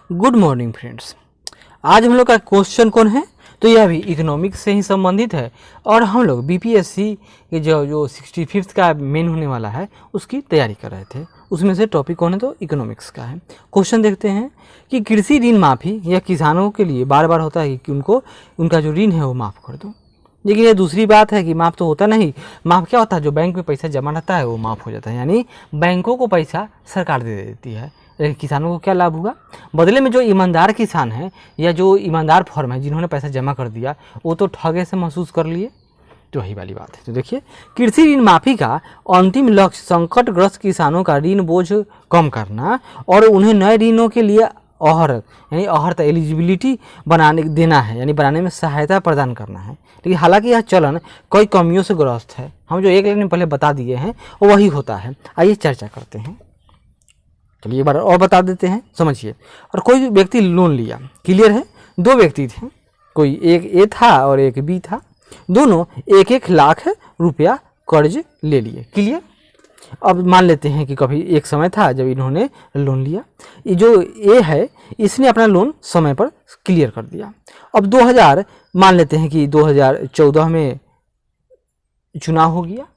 Good morning friends. आज हम लोग का क्वेश्चन कौन है, तो यह भी इकोनॉमिक्स से ही संबंधित है और हम लोग बीपीएससी के जो 65th का मेन होने वाला है उसकी तैयारी कर रहे थे। उसमें से टॉपिक कौन है, तो इकोनॉमिक्स का है। क्वेश्चन देखते हैं कि कृषि ऋण माफ़ी यह किसानों के लिए बार बार होता है कि उनको उनका जो ऋण है वो माफ़ कर दो। लेकिन ये दूसरी बात है कि माफ़ तो होता नहीं, माफ़ क्या होता है, जो बैंक में पैसा जमा रहता है वो माफ़ हो जाता है, यानी बैंकों को पैसा सरकार दे देती है। लेकिन किसानों को क्या लाभ होगा, बदले में जो ईमानदार किसान है या जो ईमानदार फर्म है जिन्होंने पैसा जमा कर दिया वो तो ठगे से महसूस कर लिए। तो वही वाली बात है। तो देखिए, कृषि ऋण माफ़ी का अंतिम लक्ष्य संकटग्रस्त किसानों का ऋण बोझ कम करना और उन्हें नए ऋणों के लिए अहर्त एलिजिबिलिटी देना है, यानी बनाने में सहायता प्रदान करना है। लेकिन हालांकि यह चलन कई कमियों से ग्रस्त है। हम जो एक लाइन पहले बता दिए हैं वो वही होता है। आइए चर्चा करते हैं। चलिए एक बार और बता देते हैं, समझिए। और कोई व्यक्ति लोन लिया, क्लियर है, दो व्यक्ति थे, कोई एक ए था और एक बी था, दोनों 1-1 लाख रुपया कर्ज ले लिए, क्लियर। अब मान लेते हैं कि कभी एक समय था जब इन्होंने लोन लिया। ये जो ए है इसने अपना लोन समय पर क्लियर कर दिया। अब 2000 मान लेते हैं कि 2014 में चुनाव हो गया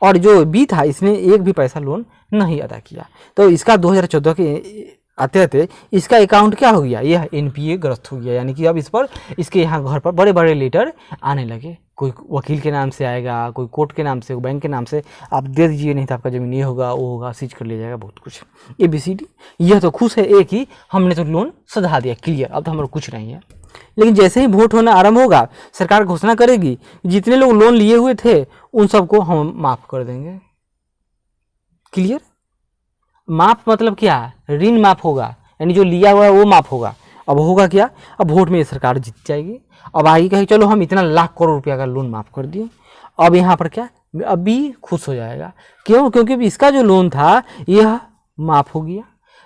और जो बी था इसने एक भी पैसा लोन नहीं अदा किया, तो इसका 2014 के आते आते इसका अकाउंट क्या हो गया, यह एनपीए ग्रस्त हो गया। यानी कि अब इस पर इसके यहाँ घर पर बड़े बड़े लेटर आने लगे। कोई वकील के नाम से आएगा, कोई कोर्ट के नाम से, बैंक के नाम से, आप दे दीजिए नहीं तो आपका ज़मीन ये होगा वो होगा, सीज कर लिया जाएगा, बहुत कुछ ABCD। यह तो खुश है एक ही, हमने तो लोन सधा दिया, क्लियर, अब तो हमारा कुछ नहीं है। लेकिन जैसे ही वोट होना आरंभ होगा सरकार घोषणा करेगी जितने लोग लोन लिए हुए थे उन सबको हम माफ़ कर देंगे, क्लियर। माफ़ मतलब क्या, ऋण माफ़ होगा, यानी जो लिया हुआ है वो माफ़ होगा। अब होगा क्या, अब वोट में ये सरकार जीत जाएगी। अब आगे कहे चलो हम इतना लाख करोड़ रुपया का लोन माफ़ कर दिए। अब यहाँ पर क्या, अब भी खुश हो जाएगा, क्यों, क्योंकि इसका जो लोन था यह माफ़ हो गया,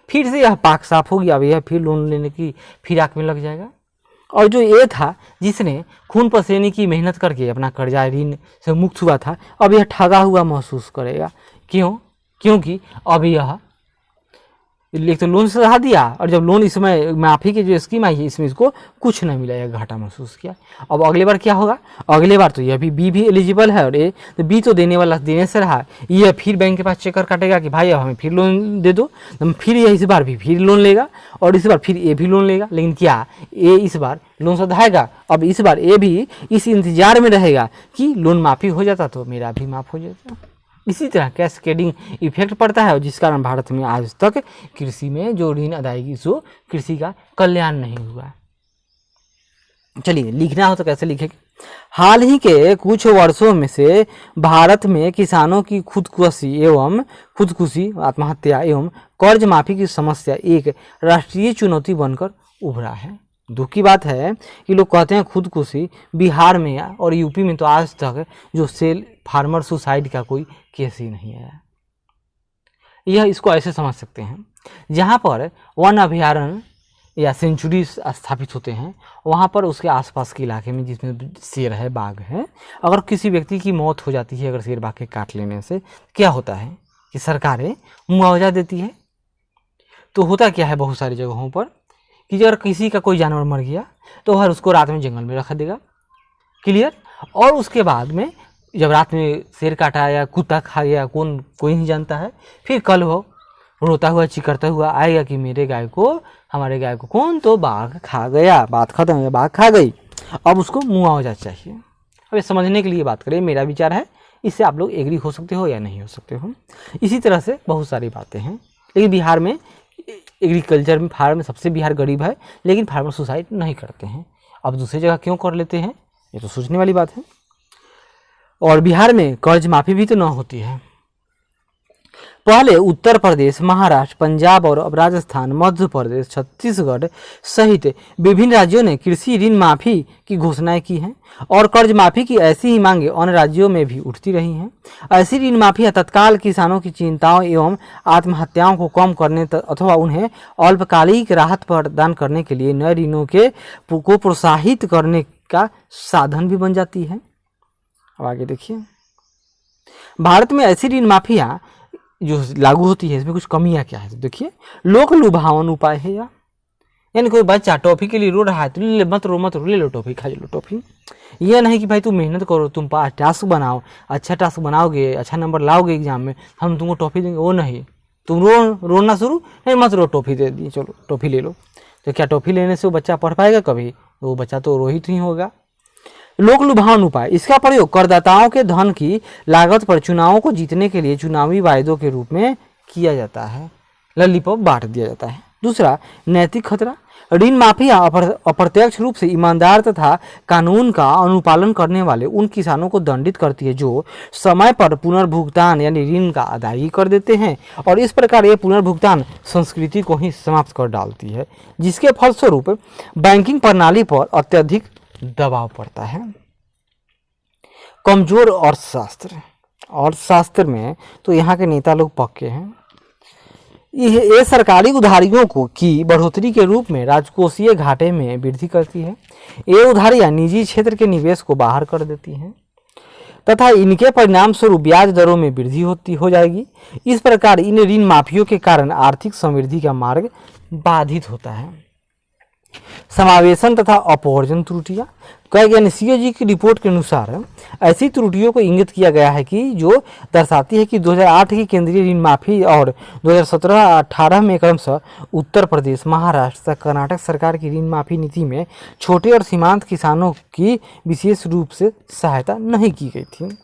फिर से यह पाक साफ हो गया। अब यह फिर लोन लेने की फिराक में लग जाएगा। और जो ये था जिसने खून पसीने की मेहनत करके अपना कर्जा ऋण से मुक्त हुआ था, अब यह ठगा हुआ महसूस करेगा। क्यों, क्योंकि अब यह एक तो लोन सधा दिया और जब लोन इसमें माफ़ी की जो स्कीम आई है इसमें इसको कुछ नहीं मिला, यह घाटा महसूस किया। अब अगले बार क्या होगा, अगले बार तो यह भी बी भी एलिजिबल है और ए तो बी तो देने वाला देने से रहा, यह फिर बैंक के पास चक्कर काटेगा कि भाई अब हमें फिर लोन दे दो, फिर यह इस बार भी फिर लोन लेगा और इस बार फिर ए भी लोन लेगा। लेकिन क्या, ए इस बार लोन सधाएगा, अब इस बार ए भी इस इंतजार में रहेगा कि लोन माफ़ी हो जाता तो मेरा भी माफ़ हो जाता। इसी तरह कैस्केडिंग इफेक्ट पड़ता है और जिस कारण भारत में आज तक कृषि में जो ऋण अदायगी सो कृषि का कल्याण नहीं हुआ। चलिए लिखना हो तो कैसे लिखेंगे। हाल ही के कुछ वर्षों में से भारत में किसानों की खुदकुशी, आत्महत्या एवं कर्ज माफी की समस्या एक राष्ट्रीय चुनौती बनकर उभरा है। दुख की बात है कि लोग कहते हैं खुदकुशी, बिहार में और यूपी में तो आज तक जो सेल फार्मर सुसाइड का कोई केस ही नहीं आया। यह इसको ऐसे समझ सकते हैं, जहाँ पर वन अभयारण्य या सेंचुरी स्थापित होते हैं वहाँ पर उसके आसपास के इलाके में जिसमें शेर है, बाघ है, अगर किसी व्यक्ति की मौत हो जाती है अगर शेर बाघ के काट लेने से, क्या होता है कि सरकारें मुआवजा देती है। तो होता क्या है बहुत सारी जगहों पर कि अगर किसी का कोई जानवर मर गया तो हर उसको रात में जंगल में रख देगा, क्लियर। और उसके बाद में जब रात में शेर काटा या कुत्ता खा गया, कोई नहीं जानता है, फिर कल वो रोता हुआ चिकरता हुआ आएगा कि हमारे गाय को कौन तो बाघ खा गया, बात खत्म है, बाघ खा गई, अब उसको मुआवजा चाहिए। अब ये समझने के लिए बात करें, मेरा विचार है, इससे आप लोग एग्री हो सकते हो या नहीं हो सकते हो। इसी तरह से बहुत सारी बातें हैं। लेकिन बिहार में एग्रीकल्चर में फार्म में सबसे बिहार गरीब है, लेकिन फार्मर सुसाइड नहीं करते हैं। अब दूसरी जगह क्यों कर लेते हैं, ये तो सोचने वाली बात है। और बिहार में कर्ज माफ़ी भी तो ना होती है। पहले उत्तर प्रदेश, महाराष्ट्र, पंजाब और अब राजस्थान, मध्य प्रदेश, छत्तीसगढ़ सहित विभिन्न राज्यों ने कृषि ऋण माफ़ी की घोषणाएं की हैं और कर्ज माफ़ी की ऐसी ही मांगें अन्य राज्यों में भी उठती रही हैं। ऐसी ऋण माफ़ी तत्काल किसानों की चिंताओं एवं आत्महत्याओं को कम करने अथवा उन्हें अल्पकालिक राहत प्रदान करने के लिए नए ऋणों को प्रोत्साहित करने का साधन भी बन जाती है। अब आगे देखिए, भारत में ऐसी ऋण माफिया जो लागू होती है इसमें कुछ कमियां क्या है, तो देखिए, लोक लुभावन उपाय है या यानी कोई बच्चा टॉफी के लिए रो रहा है तो ले मत रो मत रो, ले लो टॉफी, खा लो टॉफी। यह नहीं कि भाई तुम मेहनत करो, तुम टास्क बनाओ, अच्छा टास्क बनाओगे, अच्छा नंबर लाओगे एग्जाम में, हम तुमको टॉफी देंगे, वो नहीं। तुम रोना शुरू, नहीं मत रो, टॉफी दे दी, चलो टॉफी ले लो। तो क्या टॉफी लेने से वो बच्चा पढ़ पाएगा कभी? वो बच्चा तो रोहित ही होगा। लोक लुभावन उपाय, इसका प्रयोग करदाताओं के धन की लागत पर चुनावों को जीतने के लिए चुनावी वायदों के रूप में किया जाता है, लॉलीपॉप बांट दिया जाता है। दूसरा, नैतिक खतरा, ऋण माफिया अप्रत्यक्ष रूप से ईमानदार तथा कानून का अनुपालन करने वाले उन किसानों को दंडित करती है जो समय पर पुनर्भुगतान यानी ऋण का अदायगी कर देते हैं, और इस प्रकार ये पुनर्भुगतान संस्कृति को ही समाप्त कर डालती है, जिसके फलस्वरूप बैंकिंग प्रणाली पर अत्यधिक दबाव पड़ता है। कमजोर अर्थशास्त्र, अर्थशास्त्र में तो यहाँ के नेता लोग पक्के हैं। ये सरकारी उधारियों को की बढ़ोतरी के रूप में राजकोषीय घाटे में वृद्धि करती है। ये उधारियां निजी क्षेत्र के निवेश को बाहर कर देती हैं तथा इनके परिणाम स्वरूप ब्याज दरों में वृद्धि हो जाएगी। इस प्रकार इन ऋण माफियों के कारण आर्थिक समृद्धि का मार्ग बाधित होता है। समावेशन तथा अपवर्जन त्रुटियां, यानी सीएजी की रिपोर्ट के अनुसार ऐसी त्रुटियों को इंगित किया गया है कि जो दर्शाती है कि 2008 की केंद्रीय ऋण माफी और 2017-18 में क्रमशः उत्तर प्रदेश, महाराष्ट्र तथा कर्नाटक सरकार की ऋण माफी नीति में छोटे और सीमांत किसानों की विशेष रूप से सहायता नहीं की गई थी।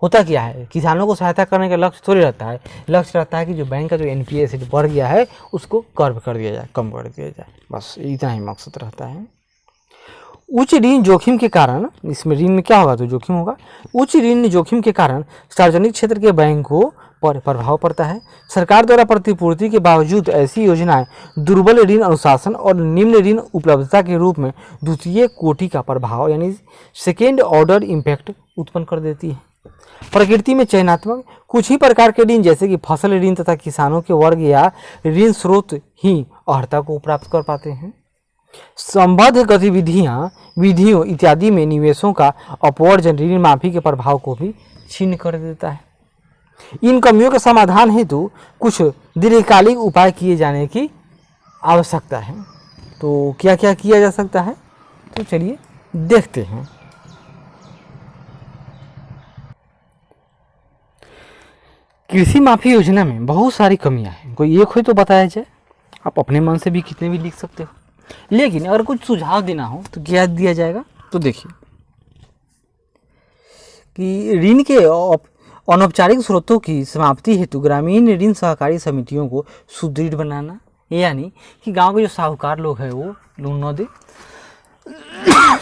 होता क्या है, किसानों को सहायता करने का लक्ष्य थोड़ी रहता है, लक्ष्य रहता है कि जो बैंक का जो एनपीए से बढ़ गया है उसको कर्व कर दिया जाए, कम कर दिया जाए, बस इतना ही मकसद रहता है। उच्च ऋण जोखिम के कारण, इसमें ऋण में क्या होगा तो जोखिम होगा, उच्च ऋण जोखिम के कारण सार्वजनिक क्षेत्र के बैंकों पर प्रभाव पड़ता है। सरकार द्वारा प्रतिपूर्ति के बावजूद ऐसी योजनाएं दुर्बल ऋण अनुशासन और निम्न ऋण उपलब्धता के रूप में द्वितीय कोटि का प्रभाव यानी सेकेंड ऑर्डर इम्पैक्ट उत्पन्न कर देती है। प्रकृति में चयनात्मक, कुछ ही प्रकार के ऋण जैसे कि फसल ऋण तथा किसानों के वर्ग या ऋण स्रोत ही अर्हता को प्राप्त कर पाते हैं। संबद्ध विधियों इत्यादि में निवेशों का अपवर्जन ऋण माफी के प्रभाव को भी छीन कर देता है। इन कमियों के समाधान हेतु कुछ दीर्घकालिक उपाय किए जाने की आवश्यकता है। तो क्या क्या किया जा सकता है, तो चलिए देखते हैं। कृषि माफी योजना में बहुत सारी कमियां हैं, कोई एक हो तो बताया जाए। आप अपने मन से भी कितने भी लिख सकते हो, लेकिन अगर कुछ सुझाव देना हो तो क्या दिया जाएगा, तो देखिए कि ऋण के अनौपचारिक स्रोतों की समाप्ति हेतु ग्रामीण ऋण सहकारी समितियों को सुदृढ़ बनाना, यानी कि गांव के जो साहूकार लोग हैं वो लोन न दे,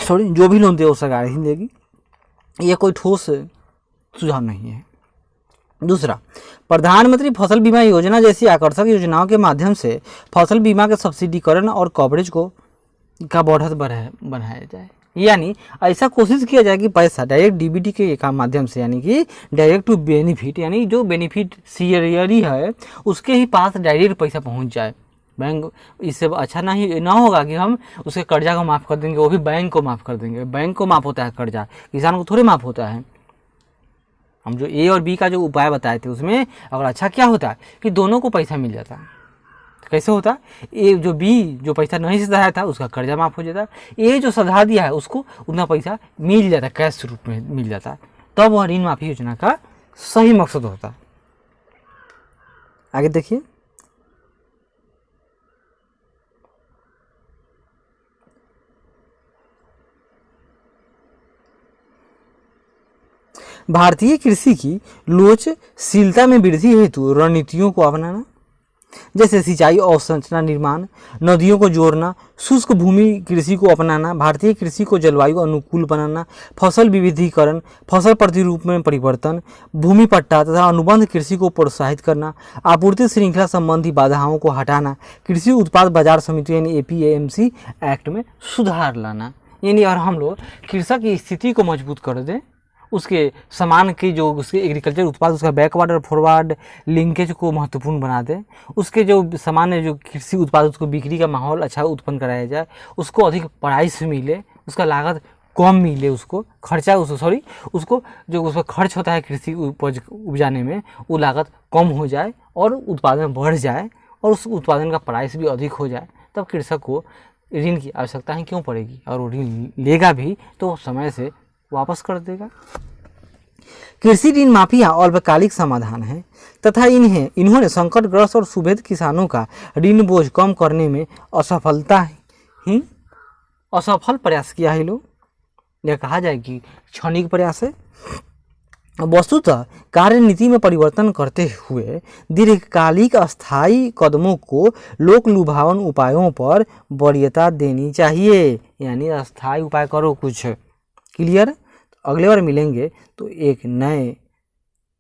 सॉरी जो भी लोन दे वो सरकार ही देगी, ये कोई ठोस सुझाव नहीं है। दूसरा, प्रधानमंत्री फसल बीमा योजना जैसी आकर्षक योजनाओं के माध्यम से फसल बीमा के सब्सिडीकरण और कवरेज का बढ़त बढ़ाया जाए, यानी ऐसा कोशिश किया जाए कि पैसा डायरेक्ट डीबीटी के माध्यम से, यानी कि डायरेक्ट टू बेनिफिट, यानी जो बेनिफिशियरी है उसके ही पास डायरेक्ट पैसा पहुंच जाए। बैंक इससे अच्छा ना होगा कि हम उसके कर्जा को माफ़ कर देंगे, वो भी बैंक को माफ़ कर देंगे। बैंक को माफ़ होता है कर्जा, किसान को थोड़े माफ़ होता है। हम जो ए और बी का जो उपाय बताए थे उसमें अगर अच्छा क्या होता है कि दोनों को पैसा मिल जाता है। कैसे होता, ए जो बी जो पैसा नहीं सधाया था उसका कर्जा माफ़ हो जाता, ए जो सधा दिया है उसको उतना पैसा मिल जाता, कैश रूप में मिल जाता, तब वह ऋण माफी योजना का सही मकसद होता। आगे देखिए, भारतीय कृषि की लोचशीलता में वृद्धि हेतु रणनीतियों को अपनाना, जैसे सिंचाई अवसंरचना निर्माण, नदियों को जोड़ना, शुष्क भूमि कृषि को अपनाना, भारतीय कृषि को जलवायु अनुकूल बनाना, फसल विविधीकरण, फसल प्रतिरूप में परिवर्तन, भूमि पट्टा तथा अनुबंध कृषि को प्रोत्साहित करना, आपूर्ति श्रृंखला संबंधी बाधाओं को हटाना, कृषि उत्पाद बाजार समिति यानी एपीएमसी एक्ट में सुधार लाना। यानी और हम लोग कृषक की स्थिति को मजबूत कर दें, उसके सामान की जो उसके एग्रीकल्चर उत्पाद उसका बैकवर्ड और फॉरवर्ड लिंकेज को महत्वपूर्ण बना दे, उसके जो सामान्य जो कृषि उत्पाद उसको बिक्री का माहौल अच्छा उत्पन्न कराया जाए, उसको अधिक प्राइस मिले, उसका लागत कम मिले, उसको खर्चा उसको जो उसका खर्च होता है कृषि उपज उपजाने में वो लागत कम हो जाए और उत्पादन बढ़ जाए और उस उत्पादन का प्राइस भी अधिक हो जाए, तब कृषक को ऋण की आवश्यकता ही क्यों पड़ेगी, और वो ऋण लेगा भी तो समय से वापस कर देगा। कृषि ऋण माफिया अल्पकालिक समाधान है तथा इन्होंने संकटग्रस्त और सुभेद किसानों का ऋण बोझ कम करने में असफल प्रयास किया है लोग। यह कहा जाए कि क्षणिक प्रयास है। वस्तुतः कार्यनीति में परिवर्तन करते हुए दीर्घकालिक अस्थायी कदमों को लोक लुभावन उपायों पर वरीयता देनी चाहिए। यानी अस्थायी उपाय करो कुछ। क्लियर? अगले बार मिलेंगे तो एक नए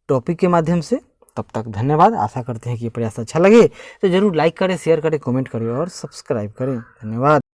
टॉपिक के माध्यम से। तब तक धन्यवाद। आशा करते हैं कि ये प्रयास अच्छा लगे तो जरूर लाइक करें, शेयर करें, कमेंट करें और सब्सक्राइब करें। धन्यवाद।